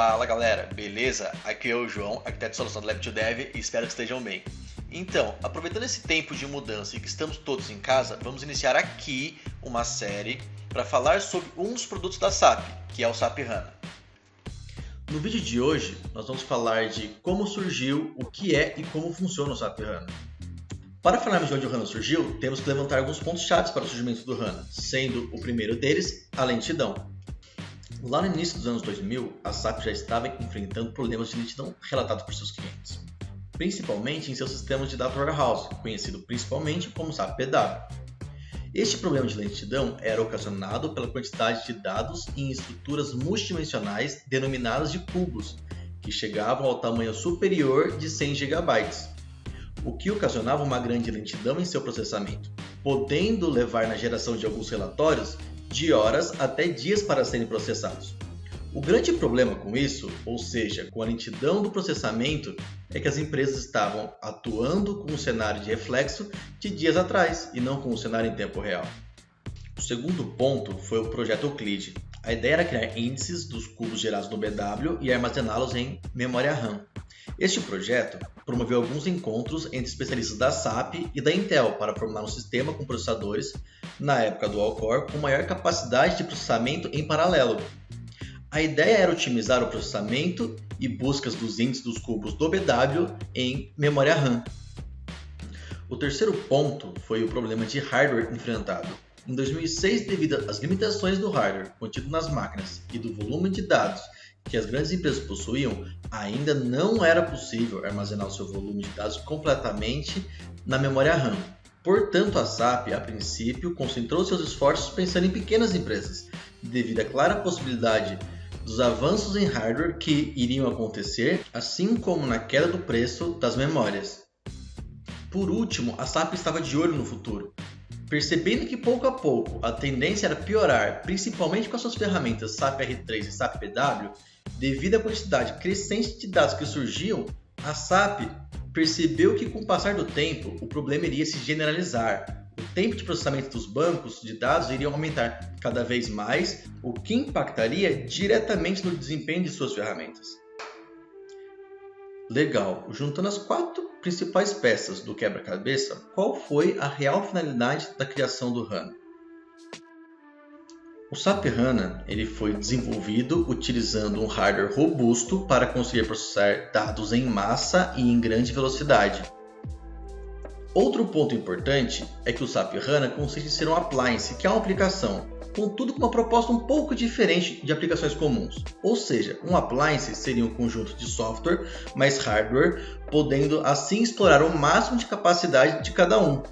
Fala galera, beleza? Aqui é o João, arquiteto de solução do Lab2Dev e espero que estejam bem. Então, aproveitando esse tempo de mudança e que estamos todos em casa, vamos iniciar aqui uma série para falar sobre um dos produtos da SAP, que é o SAP HANA. No vídeo de hoje, nós vamos falar de como surgiu, o que é e como funciona o SAP HANA. Para falarmos de onde o HANA surgiu, temos que levantar alguns pontos chaves para o surgimento do HANA, sendo o primeiro deles a lentidão. Lá no início dos anos 2000, a SAP já estava enfrentando problemas de lentidão relatados por seus clientes, principalmente em seus sistemas de Data Warehouse, conhecido principalmente como SAP BW. Este problema de lentidão era ocasionado pela quantidade de dados em estruturas multidimensionais denominadas de cubos, que chegavam ao tamanho superior de 100 GB, o que ocasionava uma grande lentidão em seu processamento, podendo levar na geração de alguns relatórios de horas até dias para serem processados. O grande problema com isso, ou seja, com a lentidão do processamento, é que as empresas estavam atuando com um cenário de reflexo de dias atrás e não com um cenário em tempo real. O segundo ponto foi o projeto Euclid. A ideia era criar índices dos cubos gerados no BW e armazená-los em memória RAM. Este projeto promoveu alguns encontros entre especialistas da SAP e da Intel para formular um sistema com processadores, na época dual-core, com maior capacidade de processamento em paralelo. A ideia era otimizar o processamento e buscas dos índices dos cubos do BW em memória RAM. O terceiro ponto foi o problema de hardware enfrentado. Em 2006, devido às limitações do hardware contido nas máquinas e do volume de dados que as grandes empresas possuíam, ainda não era possível armazenar o seu volume de dados completamente na memória RAM. Portanto, a SAP, a princípio, concentrou seus esforços pensando em pequenas empresas, devido à clara possibilidade dos avanços em hardware que iriam acontecer, assim como na queda do preço das memórias. Por último, a SAP estava de olho no futuro. Percebendo que pouco a pouco a tendência era piorar, principalmente com as suas ferramentas SAP R3 e SAP BW, devido à quantidade crescente de dados que surgiam, a SAP percebeu que com o passar do tempo o problema iria se generalizar. O tempo de processamento dos bancos de dados iria aumentar cada vez mais, o que impactaria diretamente no desempenho de suas ferramentas. Legal, juntando as 4 principais peças do quebra-cabeça, qual foi a real finalidade da criação do HANA? O SAP HANA ele foi desenvolvido utilizando um hardware robusto para conseguir processar dados em massa e em grande velocidade. Outro ponto importante é que o SAP HANA consiste em ser um appliance, que é uma aplicação, contudo com uma proposta um pouco diferente de aplicações comuns. Ou seja, um appliance seria um conjunto de software mais hardware, podendo assim explorar o máximo de capacidade de cada um.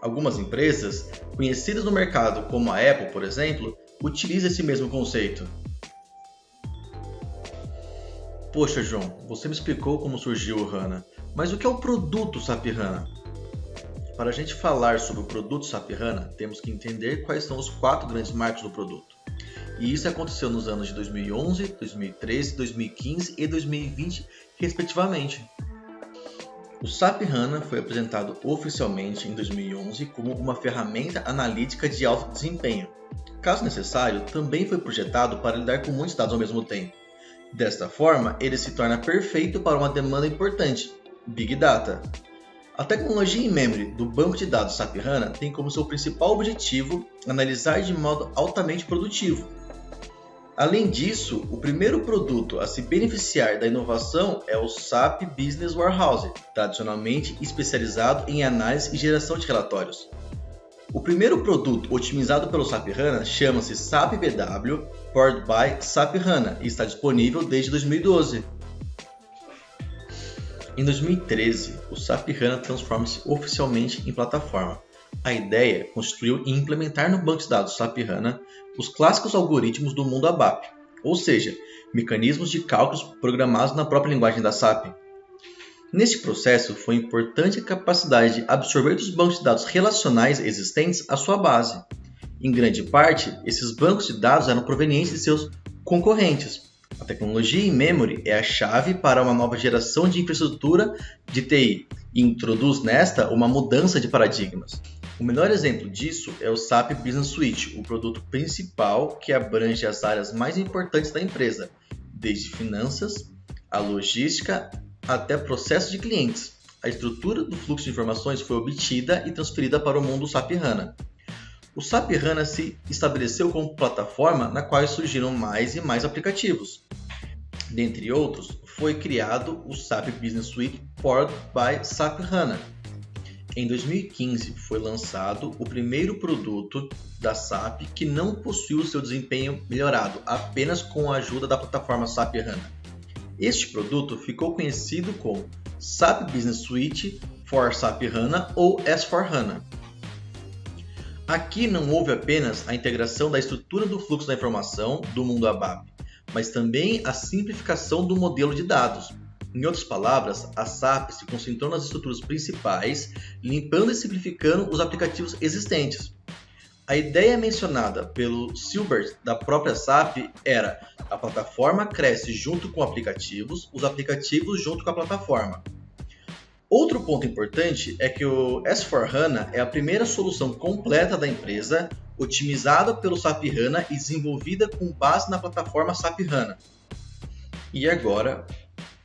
Algumas empresas, conhecidas no mercado como a Apple, por exemplo, utilizam esse mesmo conceito. Poxa, João, você me explicou como surgiu o HANA, mas o que é o produto SAP HANA? Para a gente falar sobre o produto SAP HANA, temos que entender quais são os 4 grandes marcos do produto. E isso aconteceu nos anos de 2011, 2013, 2015 e 2020, respectivamente. O SAP HANA foi apresentado oficialmente em 2011 como uma ferramenta analítica de alto desempenho. Caso necessário, também foi projetado para lidar com muitos dados ao mesmo tempo. Desta forma, ele se torna perfeito para uma demanda importante, Big Data. A tecnologia in-memory do banco de dados SAP HANA tem como seu principal objetivo analisar de modo altamente produtivo. Além disso, o primeiro produto a se beneficiar da inovação é o SAP Business Warehouse, tradicionalmente especializado em análise e geração de relatórios. O primeiro produto otimizado pelo SAP HANA chama-se SAP BW Powered by SAP HANA e está disponível desde 2012. Em 2013, o SAP HANA transforma-se oficialmente em plataforma. A ideia consistiu em implementar no banco de dados SAP HANA os clássicos algoritmos do mundo ABAP, ou seja, mecanismos de cálculos programados na própria linguagem da SAP. Neste processo, foi importante a capacidade de absorver dos bancos de dados relacionais existentes a sua base. Em grande parte, esses bancos de dados eram provenientes de seus concorrentes. A tecnologia in-memory é a chave para uma nova geração de infraestrutura de TI e introduz nesta uma mudança de paradigmas. O melhor exemplo disso é o SAP Business Suite, o produto principal que abrange as áreas mais importantes da empresa: desde finanças, a logística, até processo de clientes. A estrutura do fluxo de informações foi obtida e transferida para o mundo SAP HANA. O SAP HANA se estabeleceu como plataforma na qual surgiram mais e mais aplicativos. Dentre outros, foi criado o SAP Business Suite Powered by SAP HANA. Em 2015, foi lançado o primeiro produto da SAP que não possuiu seu desempenho melhorado, apenas com a ajuda da plataforma SAP HANA. Este produto ficou conhecido como SAP Business Suite for SAP HANA ou S4HANA. Aqui não houve apenas a integração da estrutura do fluxo da informação do mundo ABAP, mas também a simplificação do modelo de dados. Em outras palavras, a SAP se concentrou nas estruturas principais, limpando e simplificando os aplicativos existentes. A ideia mencionada pelo Silbert da própria SAP era: a plataforma cresce junto com os aplicativos junto com a plataforma. Outro ponto importante é que o S4HANA é a primeira solução completa da empresa, otimizada pelo SAP HANA e desenvolvida com base na plataforma SAP HANA. E agora,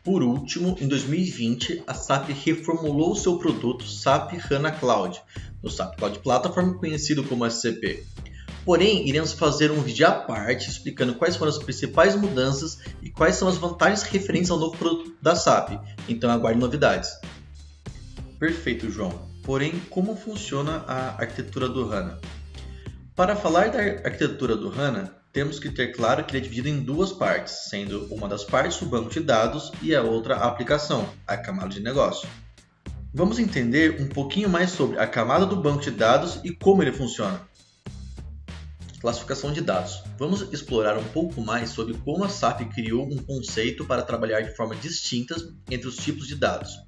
por último, em 2020, a SAP reformulou seu produto SAP HANA Cloud, no SAP Cloud Platform, conhecido como SCP. Porém, iremos fazer um vídeo à parte explicando quais foram as principais mudanças e quais são as vantagens referentes ao novo produto da SAP, então aguarde novidades. Perfeito, João. Porém, como funciona a arquitetura do HANA? Para falar da arquitetura do HANA, temos que ter claro que ele é dividido em duas partes, sendo uma das partes o banco de dados e a outra a aplicação, a camada de negócio. Vamos entender um pouquinho mais sobre a camada do banco de dados e como ele funciona. Classificação de dados. Vamos explorar um pouco mais sobre como a SAP criou um conceito para trabalhar de forma distintas entre os tipos de dados.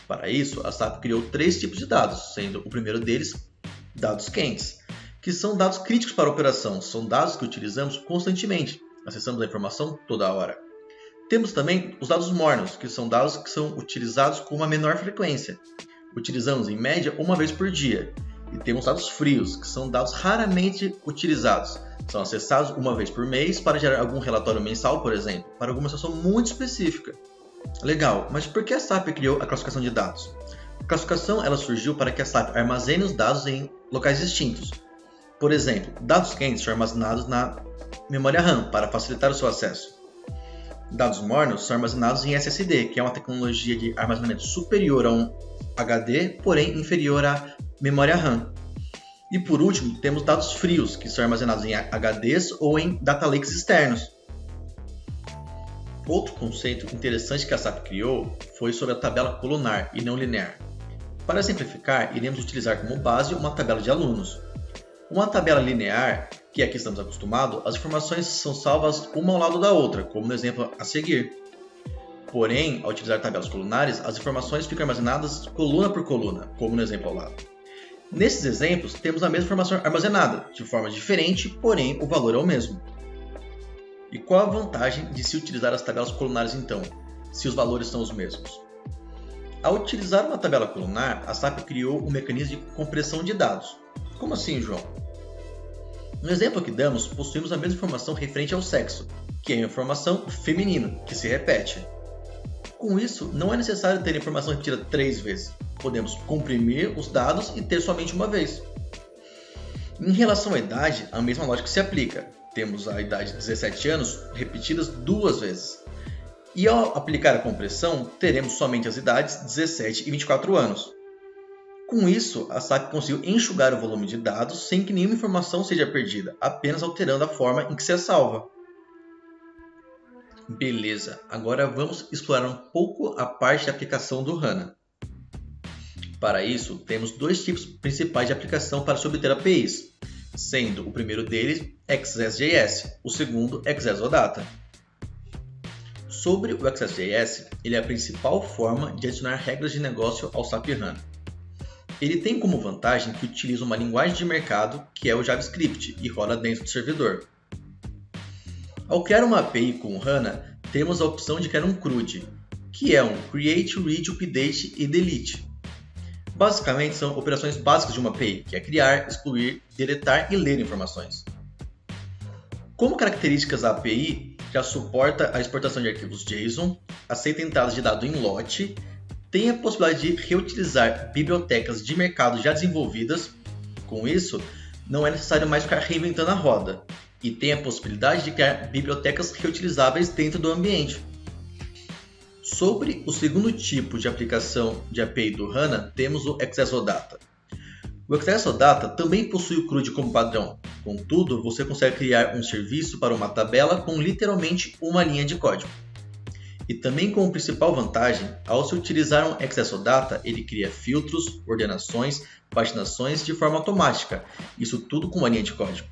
Para isso, a SAP criou 3 tipos de dados, sendo o primeiro deles dados quentes, que são dados críticos para a operação, são dados que utilizamos constantemente, acessamos a informação toda hora. Temos também os dados mornos, que são dados que são utilizados com uma menor frequência, utilizamos em média uma vez por dia. E temos dados frios, que são dados raramente utilizados, são acessados uma vez por mês para gerar algum relatório mensal, por exemplo, para alguma situação muito específica. Legal, mas por que a SAP criou a classificação de dados? A classificação ela surgiu para que a SAP armazene os dados em locais distintos. Por exemplo, dados quentes são armazenados na memória RAM para facilitar o seu acesso. Dados mornos são armazenados em SSD, que é uma tecnologia de armazenamento superior a um HD, porém inferior à memória RAM. E por último, temos dados frios, que são armazenados em HDs ou em data lakes externos. Outro conceito interessante que a SAP criou foi sobre a tabela colunar e não linear. Para simplificar, iremos utilizar como base uma tabela de alunos. Uma tabela linear, que é a que estamos acostumados, as informações são salvas uma ao lado da outra, como no exemplo a seguir. Porém, ao utilizar tabelas colunares, as informações ficam armazenadas coluna por coluna, como no exemplo ao lado. Nesses exemplos, temos a mesma informação armazenada, de forma diferente, porém o valor é o mesmo. E qual a vantagem de se utilizar as tabelas colunares então, se os valores são os mesmos? Ao utilizar uma tabela colunar, a SAP criou um mecanismo de compressão de dados. Como assim, João? No exemplo que damos, possuímos a mesma informação referente ao sexo, que é a informação feminino, que se repete. Com isso, não é necessário ter a informação repetida 3 vezes. Podemos comprimir os dados e ter somente uma vez. Em relação à idade, a mesma lógica se aplica. Temos a idade de 17 anos repetidas 2 vezes. E ao aplicar a compressão, teremos somente as idades 17 e 24 anos. Com isso, a SAP conseguiu enxugar o volume de dados sem que nenhuma informação seja perdida, apenas alterando a forma em que se salva. Beleza, agora vamos explorar um pouco a parte de aplicação do HANA. Para isso, temos 2 tipos principais de aplicação para se obter APIs, sendo o primeiro deles Access.js, o segundo Access.OData. Sobre o Access.js, ele é a principal forma de adicionar regras de negócio ao SAP HANA. Ele tem como vantagem que utiliza uma linguagem de mercado, que é o JavaScript, e roda dentro do servidor. Ao criar uma API com o HANA, temos a opção de criar um CRUD, que é um Create, Read, Update e Delete. Basicamente, são operações básicas de uma API, que é criar, excluir, deletar e ler informações. Como características da API, já suporta a exportação de arquivos JSON, aceita entradas de dado em lote, tem a possibilidade de reutilizar bibliotecas de mercado já desenvolvidas. Com isso, não é necessário mais ficar reinventando a roda, e tem a possibilidade de criar bibliotecas reutilizáveis dentro do ambiente. Sobre o segundo tipo de aplicação de API do HANA, temos o Exasodata. O Exasodata também possui o CRUD como padrão, contudo, você consegue criar um serviço para uma tabela com literalmente uma linha de código. E também como principal vantagem, ao se utilizar um Exasodata, ele cria filtros, ordenações, paginações de forma automática, isso tudo com uma linha de código.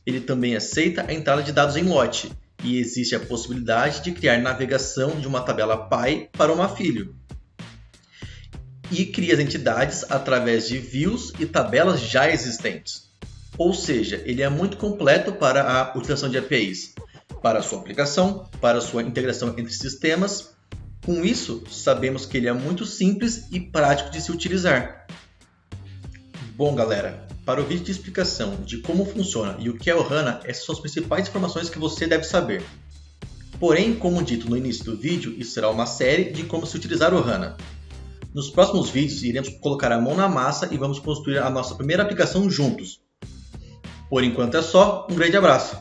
Ele também aceita a entrada de dados em lote, e existe a possibilidade de criar navegação de uma tabela pai para uma filho. E cria as entidades através de views e tabelas já existentes. Ou seja, ele é muito completo para a utilização de APIs, para a sua aplicação, para a sua integração entre sistemas. Com isso, sabemos que ele é muito simples e prático de se utilizar. Bom, galera, para o vídeo de explicação de como funciona e o que é o HANA, essas são as principais informações que você deve saber. Porém, como dito no início do vídeo, isso será uma série de como se utilizar o HANA. Nos próximos vídeos, iremos colocar a mão na massa e vamos construir a nossa primeira aplicação juntos. Por enquanto é só, um grande abraço!